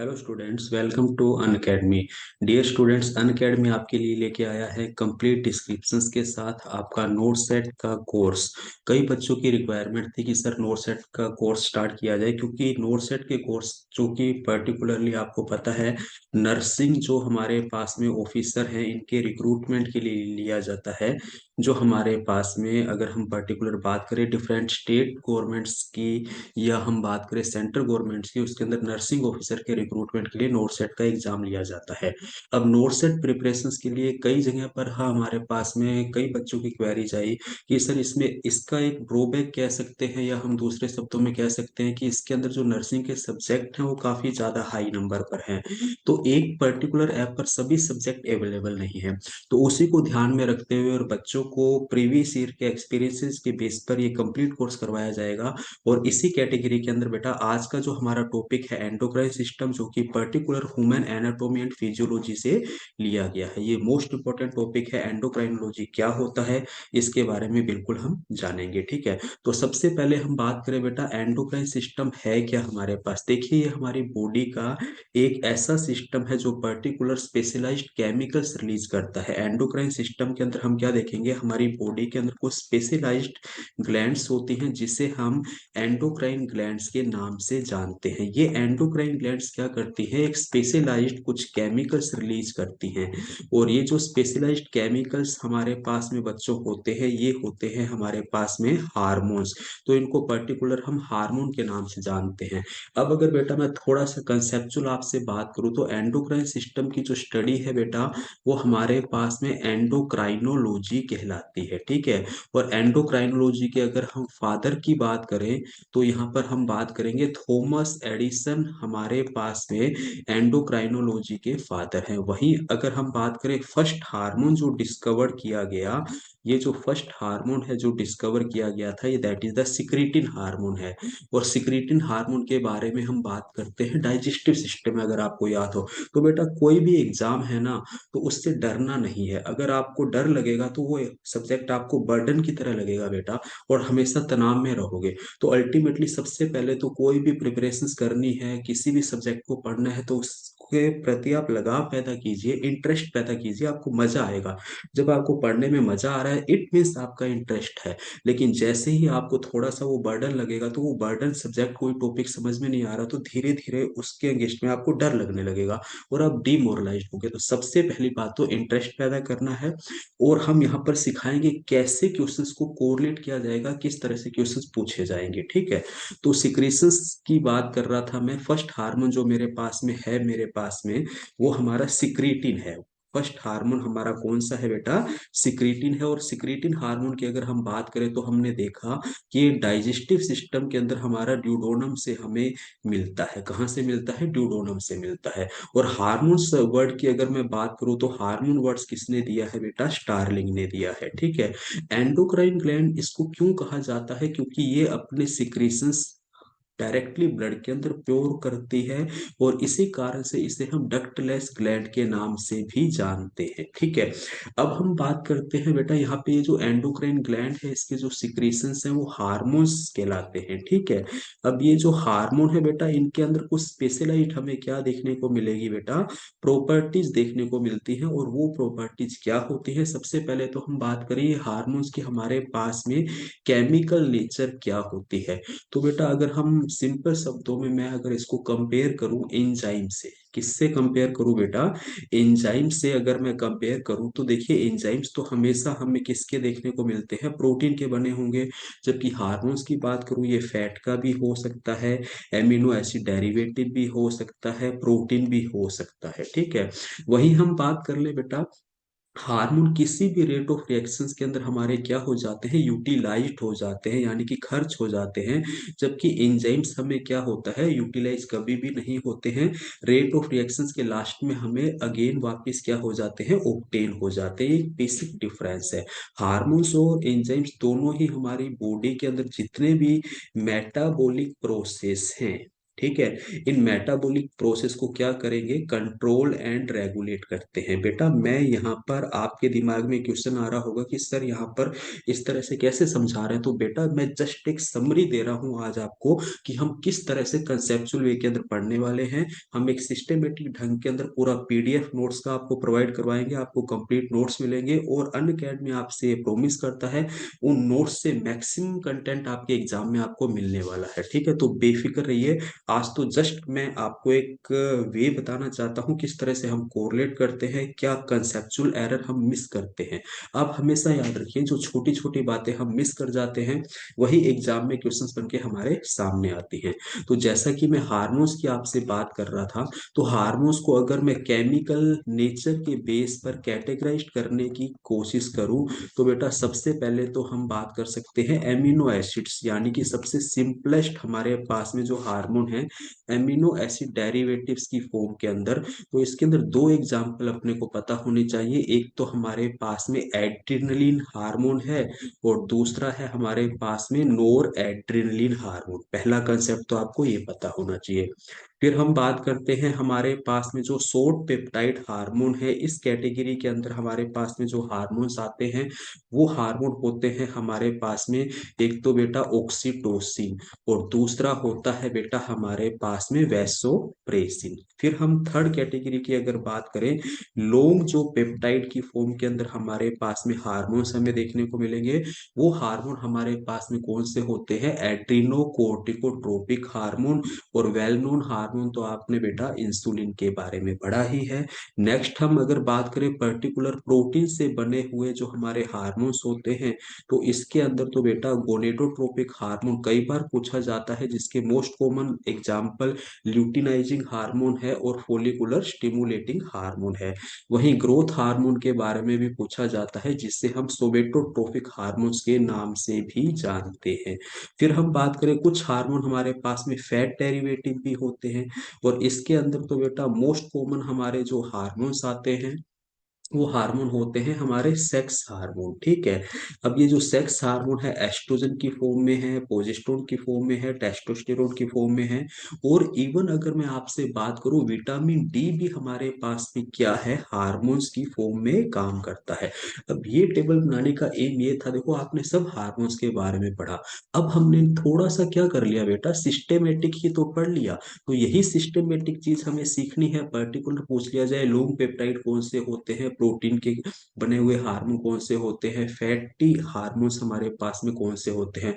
Hello students, welcome to Unacademy. Dear students, Unacademy आपके लिए लेके आया है कंप्लीट डिस्क्रिप्शंस के साथ आपका नोट सेट का कोर्स। कई बच्चों की रिक्वायरमेंट थी कि सर नोट सेट का कोर्स स्टार्ट किया जाए, क्योंकि नोट सेट के कोर्स जो कि पर्टिकुलरली आपको पता है नर्सिंग जो हमारे पास में ऑफिसर हैं इनके रिक्रूटमेंट के लिए लिया जाता है। जो हमारे पास में अगर हम पर्टिकुलर बात करें डिफरेंट स्टेट गवर्नमेंट्स की या हम बात करें सेंट्रल गवर्नमेंट्स की, उसके अंदर नर्सिंग ऑफिसर के रिक्रूटमेंट के लिए नोट सेट का एग्जाम लिया जाता है। अब नोट सेट प्रिपरेशंस के लिए कई जगह पर हमारे पास में कई बच्चों की क्वेरीज आई कि सर इसमें इसका एक ड्रॉबैक कह सकते हैं या हम दूसरे शब्दों में कह सकते हैं कि इसके अंदर जो नर्सिंग के सब्जेक्ट हैं वो काफी ज्यादा हाई नंबर पर हैं। तो एक पर्टिकुलर ऐप पर सभी सब्जेक्ट अवेलेबल नहीं है। तो उसी को ध्यान में रखते हुए और बच्चों को प्रीवियस ईयर के एक्सपीरियंसेस के बेस पर ये कंप्लीट कोर्स करवाया जाएगा। और इसी कैटेगरी के अंदर बेटा आज का जो हमारा टॉपिक है एंडोक्राइन सिस्टम, जो कि particular human anatomy and physiology से लिया गया है। ये मोस्ट इंपॉर्टेंट टॉपिक है। एंडोक्राइनोलॉजी क्या होता है इसके बारे में बिल्कुल हम जानेंगे, ठीक है। तो सबसे पहले हम बात करें बेटा एंडोक्राइन सिस्टम है क्या हमारे पास। देखिए ये हमारी बॉडी का एक ऐसा सिस्टम है जो पर्टिकुलर स्पेशलाइज्ड केमिकल्स रिलीज करता है। एंडोक्राइन सिस्टम के अंदर हम क्या देखेंगे, हमारी बॉडी के अंदर कुछ स्पेशलाइज्ड ग्लैंड्स होती हैं जिसे हम एंडोक्राइन ग्लैंड्स के नाम से जानते हैं। ये एंडोक्राइन ग्लैंड्स क्या करती है, एक स्पेशलाइज्ड कुछ केमिकल्स रिलीज करती हैं। और ये जो स्पेशलाइज्ड केमिकल्स हमारे पास में बच्चों होते हैं ये होते हैं हमारे पास में हार्मोन्स। तो इनको पर्टिकुलर हम हार्मोन के नाम से जानते हैं। अब अगर बेटा मैं थोड़ा सा कंसेप्चुअल आपसे बात करूं तो एंडोक्राइन सिस्टम की जो स्टडी है बेटा वो हमारे पास में एंडोक्राइनोलॉजी कहलाती है, ठीक है। और एंडोक्राइनोलॉजी के अगर हम फादर की बात करें तो यहाँ पर हम बात करेंगे थॉमस एडिसन हमारे पास में एंडोक्राइनोलॉजी के फादर हैं। वहीं अगर हम बात करें फर्स्ट हार्मोन जो डिस्कवर किया गया, ये जो फर्स्ट हार्मोन है जो डिस्कवर किया गया था ये that is the secretin hormone है। और सिक्रीटिन हार्मोन के बारे में हम बात करते हैं डाइजेस्टिव सिस्टम में, अगर आपको याद हो तो बेटा कोई भी एग्जाम है ना तो उससे डरना नहीं है। अगर आपको डर लगेगा तो वो सब्जेक्ट आपको बर्डन की तरह लगेगा बेटा, और हमेशा तनाव में रहोगे। तो अल्टीमेटली सबसे पहले तो कोई भी प्रिपरेशंस करनी है, किसी भी सब्जेक्ट को पढ़ना है तो उसके प्रति आप लगाव पैदा कीजिए, इंटरेस्ट पैदा कीजिए, आपको मजा आएगा। जब आपको पढ़ने में मजा आ रहा है इट मीन्स आपका इंटरेस्ट है। लेकिन जैसे ही आपको थोड़ा सा वो बर्डन लगेगा तो वो बर्डन सब्जेक्ट कोई टॉपिक समझ में नहीं आ रहा तो धीरे धीरे उसके अगेंस्ट में आपको डर लगने लगेगा और आप डिमोरलाइज होगे। तो सबसे पहली बात तो इंटरेस्ट पैदा करना है। और हम यहाँ पर सिखाएंगे कैसे क्वेश्चंस को कोरिलेट किया जाएगा, किस तरह से क्वेश्चंस पूछे जाएंगे, ठीक है। तो सिक्रीशंस की बात कर रहा था मैं। फर्स्ट हार्मोन जो मेरे पास में है, मेरे पास में वो हमारा सिक्रीटिन है। फर्स्ट हार्मोन हमारा कौन सा है बेटा, सिक्रीटिन है। और सिक्रीटिन हार्मोन की अगर हम बात करें तो हमने देखा कि डाइजेस्टिव सिस्टम के अंदर हमारा ड्यूडोनम से हमें मिलता है। कहाँ से मिलता है, ड्यूडोनम से मिलता है। और हार्मोन्स वर्ड की अगर मैं बात करूं तो हार्मोन वर्ड्स किसने दिया है बेटा, स्टारलिंग ने दिया है, ठीक है। एंडोक्राइन ग्लैंड इसको क्यों कहा जाता है, क्योंकि ये अपने सिक्रीशंस डायरेक्टली ब्लड के अंदर प्योर करती है। और इसी कारण से इसे हम डक्टलेस ग्लैंड के नाम से भी जानते हैं, ठीक है। अब हम बात करते हैं बेटा यहाँ पे ये जो एंडोक्राइन ग्लैंड है इसके जो सिक्रीशंस हैं वो हार्मोन्स कहलाते हैं, ठीक है। अब ये जो हार्मोन है बेटा इनके अंदर कुछ स्पेशलाइट हमें क्या देखने को मिलेगी बेटा, प्रॉपर्टीज देखने को मिलती हैं। और वो प्रॉपर्टीज क्या होती है, सबसे पहले तो हम बात करें हार्मोन्स की हमारे पास में केमिकल नेचर क्या होती है। तो बेटा अगर हम सिंपल शब्दों में मैं अगर इसको कंपेयर करूं एंजाइम से, किससे कंपेयर करूं बेटा, एंजाइम से अगर मैं कंपेयर करूं तो देखिए एंजाइम्स तो हमेशा हमें किसके देखने को मिलते हैं, प्रोटीन के बने होंगे। जबकि हार्मोन्स की बात करूं ये फैट का भी हो सकता है, एमिनो एसिड डेरिवेटिव भी हो सकता है, प्रोटीन भी हो सकता है, ठीक है। वहीं हम बात कर ले बेटा, हार्मोन किसी भी रेट ऑफ रिएक्शंस के अंदर हमारे क्या हो जाते हैं, यूटिलाइज्ड हो जाते हैं, यानी कि खर्च हो जाते हैं। जबकि एंजाइम्स हमें क्या होता है, यूटिलाइज कभी भी नहीं होते हैं। रेट ऑफ रिएक्शंस के लास्ट में हमें अगेन वापस क्या हो जाते हैं, ऑब्टेन हो जाते हैं। एक बेसिक डिफरेंस है। हार्मोन्स और एंजाइम्स दोनों ही हमारी बॉडी के अंदर जितने भी मेटाबॉलिक प्रोसेस हैं ठीक है। इन मेटाबॉलिक प्रोसेस को क्या करेंगे, कंट्रोल एंड रेगुलेट करते हैं। बेटा मैं यहाँ पर, आपके दिमाग में क्वेश्चन आ रहा होगा कि सर यहाँ पर इस तरह से कैसे समझा रहे हैं, तो बेटा मैं जस्ट एक समरी दे रहा हूँ आज आपको कि हम किस तरह से कंसेप्चुअल वे के अंदर पढ़ने वाले हैं। हम एक सिस्टमेटिक ढंग के अंदर पूरा पीडीएफ नोट्स का आपको प्रोवाइड करवाएंगे, आपको कंप्लीट नोट्स मिलेंगे, और अनअकैडमी आपसे प्रोमिस करता है उन नोट्स से मैक्सिमम कंटेंट आपके एग्जाम में आपको मिलने वाला है। ठीक है, तो बेफिक्र रहिए। आज तो जस्ट मैं आपको एक वे बताना चाहता हूँ किस तरह से हम कोरिलेट करते हैं, क्या कंसेप्चुअल एरर हम मिस करते हैं। आप हमेशा याद रखिए, जो छोटी छोटी बातें हम मिस कर जाते हैं वही एग्जाम में क्वेश्चंस बन के हमारे सामने आती हैं। तो जैसा कि मैं हार्मोन्स की आपसे बात कर रहा था, तो हार्मोन्स को अगर मैं केमिकल नेचर के बेस पर कैटेगराइज करने की कोशिश करूं, तो बेटा सबसे पहले तो हम बात कर सकते हैं एमिनो एसिड्स, यानी कि सबसे सिंपलेस्ट हमारे पास में जो हार्मोन है एमिनो एसिड डेरिवेटिव्स की फॉर्म के अंदर। तो इसके अंदर दो एग्जाम्पल अपने को पता होने चाहिए, एक तो हमारे पास में एड्रिनलिन हार्मोन है, और दूसरा है हमारे पास में नोर एड्रिनलिन हार्मोन। पहला कंसेप्ट तो आपको ये पता होना चाहिए। फिर हम बात करते हैं हमारे पास में जो सोड पेप्टाइड हार्मोन है, इस कैटेगरी के अंदर हमारे पास में जो हार्मोन्स आते हैं वो हार्मोन होते हैं हमारे पास में, एक तो बेटा ऑक्सीटोसिन, और दूसरा होता है बेटा हमारे पास में वैसोप्रेसिन। फिर हम थर्ड कैटेगरी की अगर बात करें, लॉन्ग जो पेप्टाइड की फॉर्म के अंदर हमारे पास में हार्मोन्स हमें देखने को मिलेंगे, वो हार्मोन हमारे पास में कौन से होते हैं, एड्रीनोकोर्टिकोट्रोपिक हार्मोन। और वेल नोन हार्मोन तो आपने बेटा इंसुलिन के बारे में पढ़ा ही है। नेक्स्ट हम अगर बात करें पर्टिकुलर प्रोटीन से बने हुए जो हमारे हार्मोन्स होते हैं, तो इसके अंदर तो बेटा गोनेडोट्रोपिक हार्मोन कई बार पूछा जाता है, जिसके most common example luteinizing hormone है और फोलिकुलर स्टिमुलेटिंग हार्मोन है। वहीं ग्रोथ हार्मोन के बारे में भी पूछा जाता है, जिससे हम सोवेटोट्रोपिक हार्मोन्स के नाम से भी जानते हैं। फिर हम बात करें, कुछ हार्मोन हमारे पास में फैट डेरिवेटिव भी होते हैं, और इसके अंदर तो बेटा मोस्ट कॉमन हमारे जो हार्मोन्स आते हैं वो हार्मोन होते हैं हमारे सेक्स हार्मोन। ठीक है, अब ये जो सेक्स हार्मोन है एस्ट्रोजन की फॉर्म में है, प्रोजेस्टेरोन की फॉर्म में है, टेस्टोस्टेरोन की फॉर्म में है, और इवन अगर मैं आपसे बात करूं विटामिन डी भी हमारे पास में क्या है, हार्मोन्स की फॉर्म में काम करता है। अब ये टेबल बनाने का एम ये था, देखो आपने सब हार्मोन्स के बारे में पढ़ा, अब हमने थोड़ा सा क्या कर लिया बेटा, सिस्टेमेटिक ही तो पढ़ लिया। तो यही सिस्टमेटिक चीज हमें सीखनी है। पर्टिकुलर पूछ लिया जाए लॉन्ग पेप्टाइड कौन से होते हैं, प्रोटीन के बने हुए हार्मोन कौन से होते हैं, फैटी हार्मोन्स हमारे पास में कौन से होते हैं,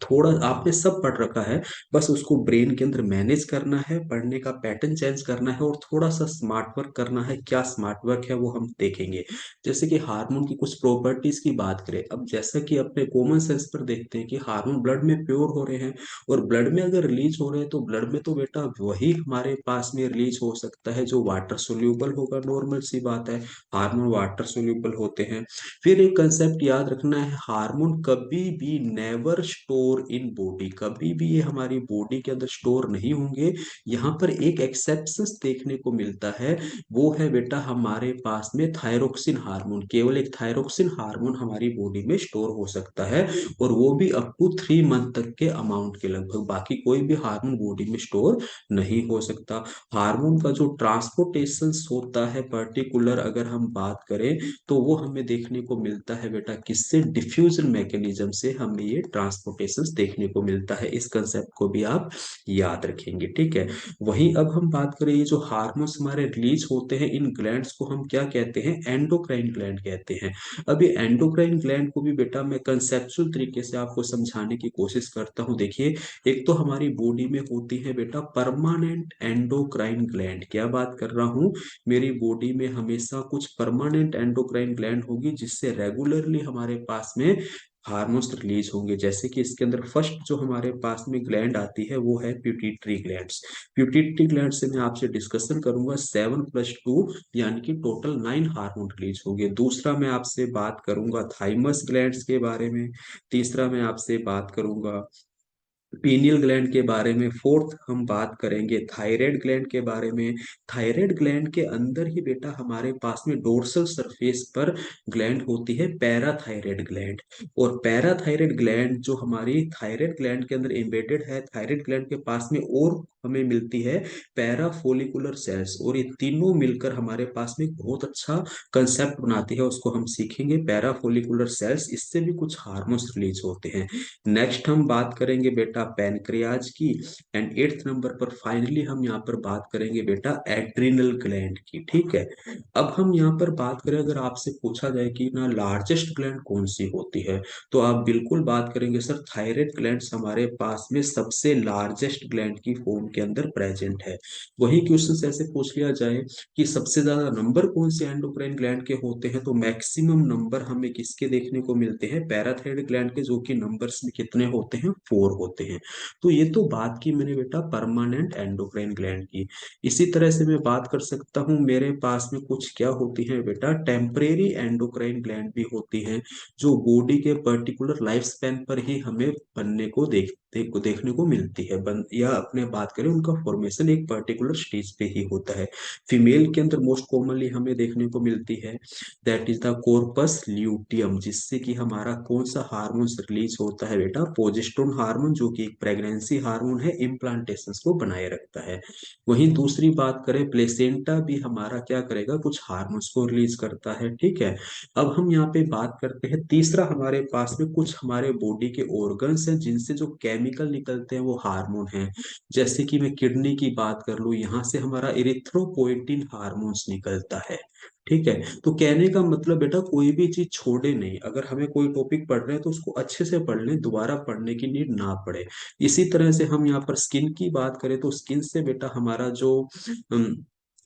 थोड़ा आपने सब पढ़ रखा है, बस उसको ब्रेन के अंदर मैनेज करना है, पढ़ने का पैटर्न चेंज करना है, और थोड़ा सा स्मार्ट वर्क करना है। क्या स्मार्ट वर्क है वो हम देखेंगे। जैसे कि हार्मोन की कुछ प्रॉपर्टीज की बात करें, अब जैसा कि अपने कॉमन सेंस पर देखते हैं कि हार्मोन ब्लड में प्योर हो रहे हैं, और ब्लड में अगर रिलीज हो रहे हैं तो ब्लड में तो बेटा वही हमारे पास में रिलीज हो सकता है जो वाटर सोल्यूबल होगा, नॉर्मल सी बात है, हार्मोन वाटर सोल्यूबल होते हैं। फिर एक कंसेप्ट याद रखना है, हार्मोन कभी भी नेवर स्टोर इन बॉडी, कभी भी ये हमारी बॉडी के अंदर स्टोर नहीं होंगे। यहाँ पर एक एक्सेप्शन देखने को मिलता है, वो है बेटा हमारे पास में थायरोक्सिन हार्मोन, केवल एक थायरोक्सिन हार्मोन हमारी बॉडी में स्टोर हो सकता है, और वो भी अप टू 3 मंथ तक के अमाउंट के लगभग, बाकी कोई भी हार्मोन बॉडी में स्टोर नहीं हो सकता। हार्मोन का जो ट्रांसपोर्टेशन होता है पर्टिकुलर अगर हम बात करें, तो वो हमें देखने को मिलता है बेटा किससे, डिफ्यूजन मैकेनिज्म से हमें ये ट्रांसपोर्टेशन देखने को मिलता है। इस कंसेप्ट को भी आप याद रखेंगे। ठीक है, वहीं अब हम बात करें, ये जो हार्मोन्स हमारे रिलीज होते हैं इन ग्लैंड्स को हम क्या कहते हैं, एंडोक्राइन ग्लैंड कहते हैं। अब ये एंडोक्राइन ग्लैंड को भी बेटा मैं कंसेप्चुअल तरीके से आपको समझाने की कोशिश करता हूँ। देखिए, एक तो हमारी बॉडी में होती है बेटा परमानेंट एंडोक्राइन ग्लैंड, क्या बात कर रहा हूँ, मेरी बॉडी में हमेशा कुछ परमानेंट एंडोक्राइन ग्लैंड होगी जिससे रेगुलरली हमारे पास में हार्मोन्स रिलीज होंगे। जैसे कि इसके अंदर फर्स्ट जो हमारे पास में ग्लैंड आती है वो है प्यूटिटरी ग्लैंड्स। प्यूटिटरी ग्लैंड से मैं आपसे डिस्कशन करूंगा, 7+2 यानी कि टोटल 9 हार्मोन रिलीज होंगे। दूसरा मैं आपसे बात करूंगा थाइमस ग्लैंड्स के बारे में। तीसरा मैं आपसे बात करूंगा पीनियल ग्लैंड के बारे में। फोर्थ हम बात करेंगे थायराइड ग्लैंड के बारे में। थायराइड ग्लैंड के अंदर ही बेटा हमारे पास में डोर्सल सरफेस पर ग्लैंड होती है पैराथायराइड ग्लैंड। और पैराथायराइड ग्लैंड जो हमारी थायराइड ग्लैंड के अंदर एम्बेडेड है, थायराइड ग्लैंड के पास में और हमें मिलती है पैराफोलिकुलर सेल्स। और ये तीनों मिलकर हमारे पास में एक बहुत अच्छा कंसेप्ट बनाती है, उसको हम सीखेंगे पैराफोलिकुलर सेल्स। इससे भी कुछ हार्मोन्स रिलीज होते हैं। नेक्स्ट हम बात करेंगे बेटा पैनक्रियाज की। एंड एट्थ नंबर पर फाइनली हम यहाँ पर बात करेंगे बेटा एड्रिनल ग्लैंड की। ठीक है। अब हम यहाँ पर बात करें, अगर आपसे पूछा जाए कि ना लार्जेस्ट ग्लैंड कौन सी होती है, तो आप बिल्कुल बात करेंगे सर थायराइड ग्लैंड हमारे पास में सबसे लार्जेस्ट ग्लैंड की फॉर्म के अंदर प्रेजेंट है। वही क्वेश्चन ऐसे पूछ लिया जाए कि सबसे ज्यादा नंबर कौन से एंडोक्राइन ग्लैंड के होते हैं, तो मैक्सिमम नंबर हमें किसके देखने को मिलते हैं, पैराथायराइड ग्लैंड के, जो कि नंबर्स में कितने होते हैं, 4 होते हैं। तो ये तो बात की मैंने बेटा परमानेंट एंडोक्राइन ग्लैंड की। इसी तरह से मैं बात कर सकता हूँ, मेरे पास में कुछ क्या होती है बेटा, टेम्परेरी एंडोक्राइन ग्लैंड भी होती हैं, जो बॉडी के पर्टिकुलर लाइफ स्पैन पर ही हमें बनने को देखने को मिलती है। या अपने बात करें उनका फॉर्मेशन एक पर्टिकुलर स्टेज पे ही होता है। फीमेल के अंदर मोस्ट कॉमनली हमें देखने को मिलती है, that is the corpus luteum, जिससे कि हमारा कौन सा हार्मोन रिलीज होता है बेटा, प्रोजेस्टेरोन हार्मोन, जो कि एक प्रेगनेंसी हार्मोन है, इम्प्लांटेशन को बनाए रखता है। वहीं दूसरी बात करें, प्लेसेंटा भी हमारा क्या करेगा, कुछ हार्मोन्स को रिलीज करता है। ठीक है। अब हम यहाँ पे बात करते हैं, तीसरा हमारे पास में कुछ हमारे बॉडी के ऑर्गन्स हैं जिनसे जो केमिकल निकलते हैं वो हार्मोन हैं। जैसे कि मैं किडनी की बात कर लूं, यहाँ से हमारा इरिथ्रोपोइटिन हार्मोन्स निकलता है। ठीक है। तो कहने का मतलब बेटा कोई भी चीज छोड़े नहीं, अगर हमें कोई टॉपिक पढ़ रहे हैं तो उसको अच्छे से पढ़ लें, दोबारा पढ़ने की नीड ना पड़े। इसी तरह से हम यहाँ पर स्किन की बात करें, तो स्किन से बेटा हमारा जो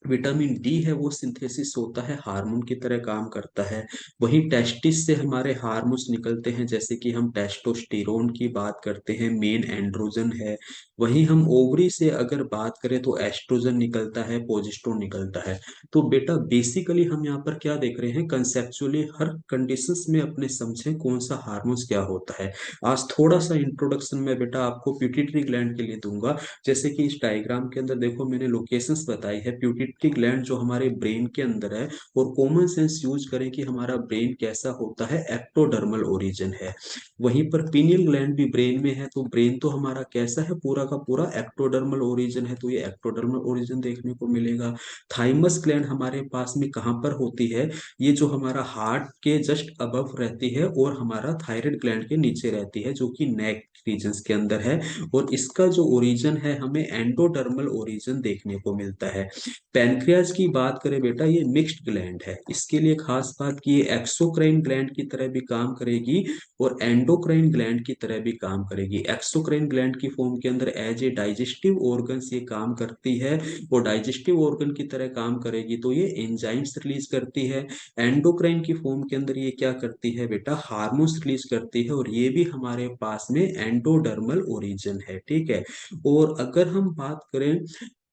विटामिन डी है वो सिंथेसिस होता है, हार्मोन की तरह काम करता है। वहीं टेस्टिस से हमारे हार्मोन्स निकलते हैं, जैसे कि हम टेस्टोस्टेरोन की बात करते हैं, मेन एंड्रोजन है। वहीं हम ओवरी से अगर बात करें तो एस्ट्रोजन निकलता है, प्रोजेस्टेरोन निकलता है। तो बेटा बेसिकली हम यहाँ पर क्या देख रहे हैं, कंसेप्चुअली हर कंडीशंस में अपने समझें कौन सा हार्मोन्स क्या होता है। आज थोड़ा सा इंट्रोडक्शन में बेटा आपको प्यूटिटरी ग्लैंड के लिए दूंगा। जैसे कि इस डायग्राम के अंदर देखो मैंने लोकेशंस बताई है, प्यूटिटरी ग्लैंड जो हमारे ब्रेन के अंदर है। और कॉमन सेंस यूज करें कि हमारा ब्रेन कैसा होता है, एक्टोडर्मल ओरिजिन है। वहीं पर पीनियल ग्लैंड भी ब्रेन में है, तो ब्रेन तो हमारा कैसा है, पूरा का पूरा एक्टोडर्मल ओरिजिन है, तो ये एक्टोडर्मल ओरिजिन देखने को मिलेगा। थाइमस ग्लैंड हमारे पास में कहाँ पर होती है, ये जो हमारा हार्ट के जस्ट अबव रहती है और हमारा थायराइड ग्लैंड के नीचे रहती है, जो कि नेक रीजन्स के अंदर है। और इसका जो ओरिजिन है हमें एंडोडर्मल ओरिजिन देखने को मिलता है। पैनक्रियाज की बात करें बेटा, ये मिक्स्ड ग्लैंड है, इसके लिए खास बात की ये एक्सोक्राइन ग्लैंड की तरह भी काम करेगी और एंडोक्राइन ग्लैंड की तरह भी काम करेगी। एक्सोक्राइन ग्लैंड की फॉर्म के अंदर एज ए डाइजेस्टिव ऑर्गन्स ये काम करती है, और डाइजेस्टिव ऑर्गन की तरह काम करेगी तो ये एंजाइम्स रिलीज करती है। एंडोक्राइन की फॉर्म के अंदर ये क्या करती है बेटा, हार्मोन्स रिलीज करती है, और ये भी हमारे पास में एंडोडर्मल ओरिजिन है। ठीक है। और अगर हम बात करें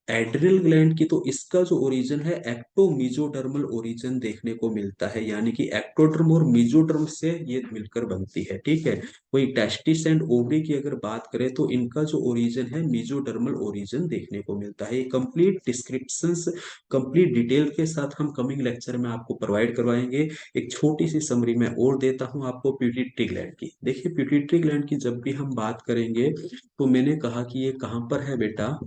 एड्रिनल ग्लैंड की, तो इसका जो ओरिजिन है एक्टोमीजोडर्मल ओरिजिन देखने को मिलता है, यानी कि एक्टोडर्म और मीजोडर्म से ये मिलकर बनती है। ठीक है। वही टेस्टिस एंड ओवरी की अगर बात करें तो इनका जो ओरिजिन है मीजोडर्मल ओरिजिन देखने को मिलता है। ये कंप्लीट डिस्क्रिप्शंस कंप्लीट डिटेल के साथ हम कमिंग लेक्चर में आपको प्रोवाइड करवाएंगे। एक छोटी सी समरी मैं और देता हूं आपको प्यूटिटरी ग्लैंड की। देखिए प्यूटिटरी ग्लैंड की जब भी हम बात करेंगे, तो मैंने कहा कि ये कहाँ पर है बेटा,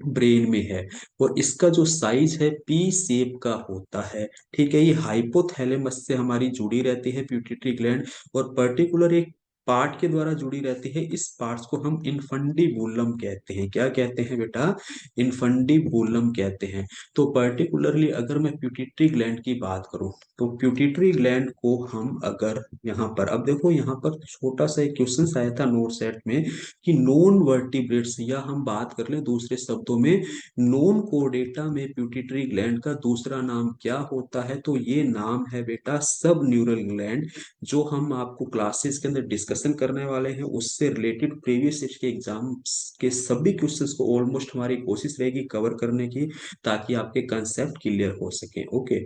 ब्रेन में है। और इसका जो साइज है पी शेप का होता है। ठीक है। ये हाइपोथैलेमस से हमारी जुड़ी रहती है प्यूटिटरी ग्लैंड, और पर्टिकुलर एक पार्ट के द्वारा जुड़ी रहती है। इस पार्ट्स को हम इनफंडिबुलम कहते हैं। क्या कहते हैं बेटा, इनफंडिबुलम कहते हैं। तो पर्टिकुलरली अगर मैं प्यूटिटरी ग्लैंड की बात करूं, तो प्यूटिटरी ग्लैंड को हम अगर यहाँ पर, अब देखो यहाँ पर छोटा सा एक क्वेश्चन आया था नोट सेट में कि नॉन वर्टिब्रेट्स, या हम बात कर लें दूसरे शब्दों में नॉन कोर्डेटा में प्यूटिटरी ग्लैंड का दूसरा नाम क्या होता है, तो ये नाम है बेटा सब न्यूरल ग्लैंड, जो हम आपको क्लासेस के अंदर डिस्कस डिस्कशन करने वाले हैं उससे रिलेटेड प्रीवियस ईयर के एग्जाम्स के सभी क्वेश्चंस को ऑलमोस्ट हमारी कोशिश रहेगी कवर करने की, ताकि आपके कंसेप्ट क्लियर हो सके। ओके,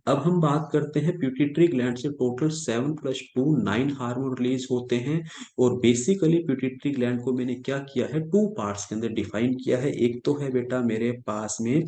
अब हम बात करते हैं प्यूटिटरी ग्लैंड से टोटल 7+2 9 हार्मोन रिलीज होते हैं। और बेसिकली प्यूटिटरी ग्लैंड को मैंने क्या किया है, टू पार्ट्स के अंदर डिफाइन किया है। एक तो है बेटा मेरे पास में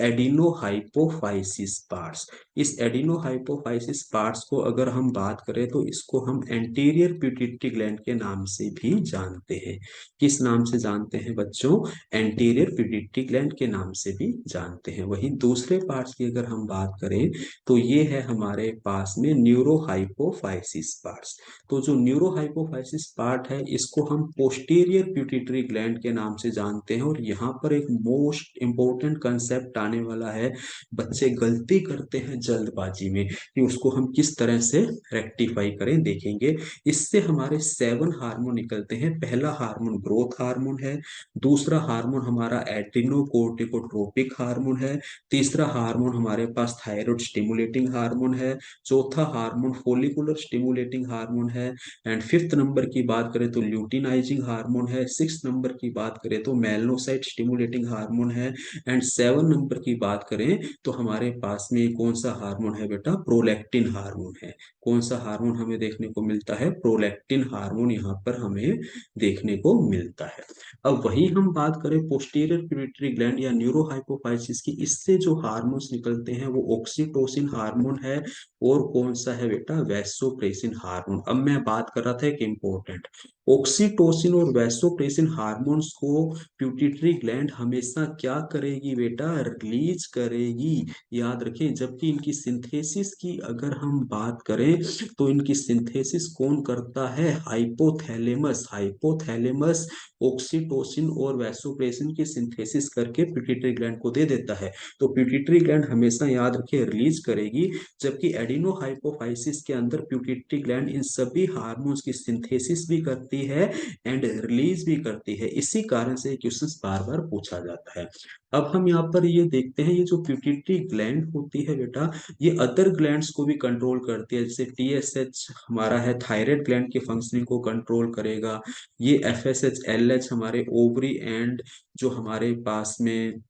एडिनोहाइपोफाइसिस पार्ट्स। इस एडिनोहाइपोफाइसिस पार्ट्स को अगर हम बात करें तो इसको हम एंटीरियर प्यूटिटरी ग्लैंड के नाम से भी जानते हैं। किस नाम से जानते हैं बच्चों? एंटीरियर प्यूटिटरी ग्लैंड के नाम से भी जानते हैं। वहीं दूसरे पार्ट्स की अगर हम बात करें तो ये है हमारे पास में न्यूरोहाइपोफाइसिस पार्ट्स। तो जो न्यूरोहाइपोफाइसिस पार्ट है इसको हम पोस्टीरियर प्यूटिटरी ग्लैंड के नाम से जानते हैं। और यहाँ पर एक मोस्ट इंपॉर्टेंट कंसेप्ट आने वाला है, बच्चे गलती करते हैं जल्दबाजी में कि उसको हम किस तरह से रेक्टिफाई करें, देखेंगे। इससे हमारे 7 हार्मोन निकलते हैं। पहला हार्मोन ग्रोथ हार्मोन है, दूसरा हार्मोन हमारा एड्रिनोकोर्टिकोट्रोपिक हार्मोन है, तीसरा हार्मोन हमारे पास थायराइड स्टिमुलेटिंग हार्मोन है, चौथा हार्मोन फोलिकुलर स्टिमुलेटिंग हार्मोन है, एंड फिफ्थ नंबर की बात करें तो ल्यूटिनाइजिंग हार्मोन है, सिक्स नंबर की बात करें तो मेलनोसाइट स्टिमुलेटिंग हार्मोन है, एंड 7 नंबर की बात करें तो हमारे पास में कौन सा हार्मोन है बेटा? प्रोलैक्टिन हार्मोन है। कौन सा हार्मोन हमें देखने को मिलता है? प्रोलैक्टिन हार्मोन यहाँ पर हमें देखने को मिलता है। अब वही हम बात करें पोस्टीरियर पिट्यूटरी ग्लैंड या न्यूरोहाइपोफाइसिस की, इससे जो हार्मोन्स निकलते हैं वो ऑक्सीटोसिन हार्मोन है और कौन सा है बेटा? Vasopressin hormone. अब मैं बात कर रहा था एक इंपॉर्टेंट, ऑक्सीटोसिन और वैसोप्रेसिन हार्मोन्स को पिट्यूटरी ग्लैंड हमेशा क्या करेगी बेटा? रिलीज करेगी। याद रखें, जबकि इनकी सिंथेसिस की अगर हम बात करें तो इनकी सिंथेसिस कौन करता है? हाइपोथैलेमस। हाइपोथैलेमस ऑक्सीटोसिन और वैसोप्रेसिन की सिंथेसिस करके पिट्यूटरी ग्लैंड को दे देता है। तो पिट्यूटरी ग्लैंड हमेशा याद रखिए रिलीज करेगी, जबकि एडिनोहाइपोफाइसिस के अंदर पिट्यूटरी ग्लैंड इन सभी हार्मोन्स की सिंथेसिस भी करती है एंड रिलीज भी करती है। इसी कारण से क्वेश्चन बार बार पूछा जाता है। अब हम यहाँ पर ये देखते हैं, ये जो पिट्यूटरी ग्लैंड होती है बेटा, ये अदर ग्लैंड्स को भी कंट्रोल करती है। जैसे टीएसएच हमारा है थायराइड ग्लैंड की फंक्शनिंग को कंट्रोल करेगा, ये एफएसएच एलएच हमारे ओवरी एंड जो हमारे पास में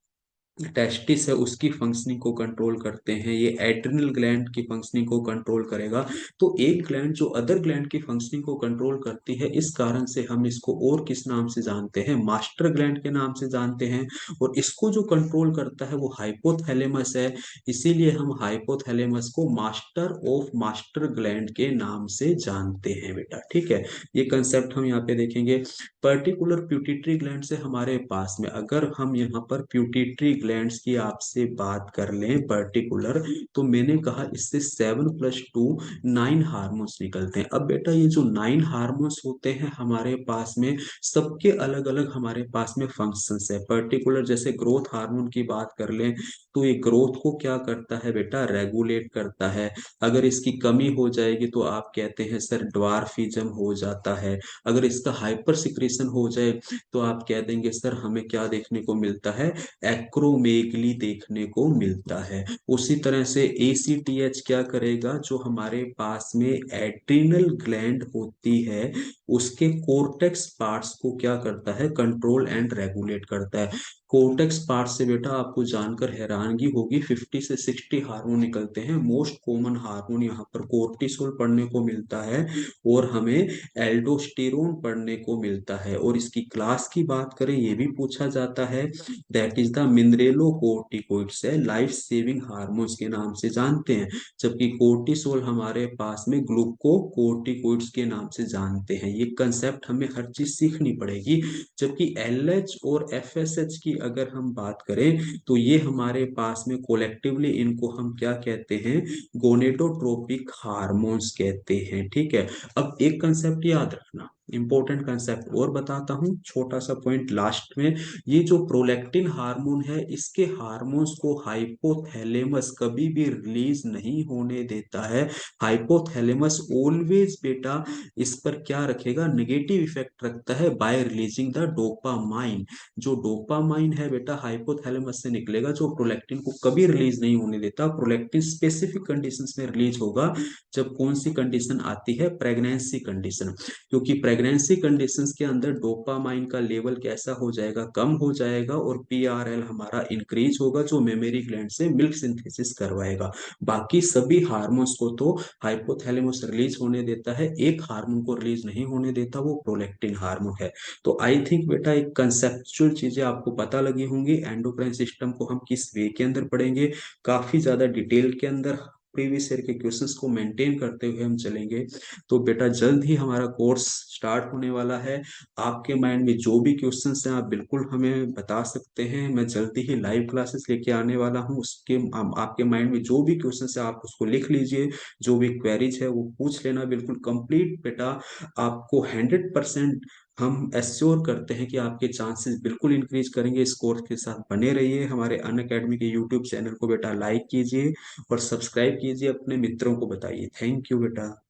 टेस्टिस है उसकी फंक्शनिंग को कंट्रोल करते हैं, ये एड्रिनल ग्लैंड की फंक्शनिंग को कंट्रोल करेगा। तो एक ग्लैंड जो अदर ग्लैंड की फंक्शनिंग को कंट्रोल करती है, इस कारण से हम इसको और किस नाम से जानते हैं? मास्टर ग्लैंड के नाम से जानते हैं। और इसको जो कंट्रोल करता है वो हाइपोथैलेमस है, इसीलिए हम हाइपोथैलेमस को मास्टर ऑफ मास्टर ग्लैंड के नाम से जानते हैं बेटा। ठीक है, ये कंसेप्ट हम यहाँ पे देखेंगे। पर्टिकुलर प्यूटिटरी ग्लैंड से हमारे पास में अगर हम यहाँ पर प्यूटिटरी ग्लैंड्स की आपसे बात कर लें पर्टिकुलर, तो मैंने कहा इससे 7+2 9 हार्मोन्स निकलते हैं। अब बेटा ये जो 9 हार्मोन्स होते हैं हमारे पास में, सबके अलग अलग हमारे पास में फंक्शंस है। पर्टिकुलर जैसे ग्रोथ हार्मोन की बात कर लें तो ये ग्रोथ को क्या करता है बेटा? रेगुलेट करता है। अगर इसकी कमी हो जाएगी तो आप कहते हैं सर ड्वार्फिज्म हो जाता है। अगर इसका हाइपर सिक्रेशन हो जाए तो आप कह देंगे सर हमें क्या देखने को मिलता है? एक्रोमेगली देखने को मिलता है। उसी तरह से एसीटीएच क्या करेगा? जो हमारे पास में एड्रिनल ग्लैंड होती है उसके कोर्टेक्स पार्ट्स को क्या करता है? कंट्रोल एंड रेगुलेट करता है। कोर्टेक्स पार्ट से बेटा आपको जानकर हैरानगी होगी 50 से 60 हार्मोन निकलते हैं। मोस्ट कॉमन हार्मोन यहाँ पर कोर्टिसोल पढ़ने को मिलता है और हमें एल्डोस्टेरोन पढ़ने को मिलता है। और इसकी क्लास की बात करें, ये भी पूछा जाता है, दैट इज द मिनरेलोकोर्टिकोइड्स है, लाइफ सेविंग हार्मोन्स के नाम से जानते हैं। जबकि कोर्टिसोल हमारे पास में ग्लूकोकोर्टिकोइड्स के नाम से जानते हैं। ये कंसेप्ट हमें हर चीज सीखनी पड़ेगी। जबकि एलएच और एफएसएच की अगर हम बात करें तो ये हमारे पास में कोलेक्टिवली इनको हम क्या कहते हैं? गोनेडोट्रोपिक हार्मोन्स कहते हैं। ठीक है, अब एक कंसेप्ट याद रखना, इंपॉर्टेंट कंसेप्ट और बताता हूँ, छोटा सा पॉइंट लास्ट में। ये जो प्रोलैक्टिन हार्मोन है, इसके हार्मोन्स को हाइपोथैलेमस कभी भी रिलीज नहीं होने देता है। हाइपोथैलेमस ऑलवेज बेटा इस पर क्या रखेगा, नेगेटिव इफेक्ट रखता है बाय रिलीजिंग द डोपामाइन। जो डोपामाइन है बेटा हाइपोथैलेमस से निकलेगा, जो प्रोलैक्टिन को कभी रिलीज नहीं होने देता। प्रोलैक्टिन स्पेसिफिक कंडीशंस में रिलीज होगा, जब कौन सी कंडीशन आती है, प्रेगनेंसी कंडीशन। क्योंकि प्रेगनेंसी कंडीशंस के अंदर डोपामाइन का लेवल कैसा हो जाएगा, कम हो जाएगा, और पीआरएल हमारा इंक्रीज होगा, जो मेमोरी ग्लैंड से मिल्क सिंथेसिस करवाएगा। बाकी सभी हार्मोन्स को तो हाइपोथैलेमस रिलीज होने देता है, एक हार्मोन को रिलीज नहीं होने देता, वो प्रोलैक्टिन हार्मोन है। तो आई थिंक बेटा एक कंसेप्चुअल चीजें आपको पता लगी होंगी, एंडोक्राइन सिस्टम को हम किस वे के अंदर पढ़ेंगे, काफी ज्यादा डिटेल के अंदर प्रीवियस ईयर के क्वेश्चंस को मेंटेन करते हुए हम चलेंगे। तो बेटा जल्द ही हमारा कोर्स स्टार्ट होने वाला है। आपके माइंड में जो भी क्वेश्चंस हैं आप बिल्कुल हमें बता सकते हैं, मैं जल्दी ही लाइव क्लासेस लेके आने वाला हूँ। उसके आपके माइंड में जो भी क्वेश्चंस है आप उसको लिख लीजिए, जो भी क्वेरीज है वो पूछ लेना, बिल्कुल कंप्लीट बेटा। आपको 100% हम एश्योर करते हैं कि आपके चांसेस बिल्कुल इंक्रीज करेंगे। इस कोर्स के साथ बने रहिए। हमारे अन अकेडमी के यूट्यूब चैनल को बेटा लाइक कीजिए और सब्सक्राइब कीजिए, अपने मित्रों को बताइए। थैंक यू बेटा।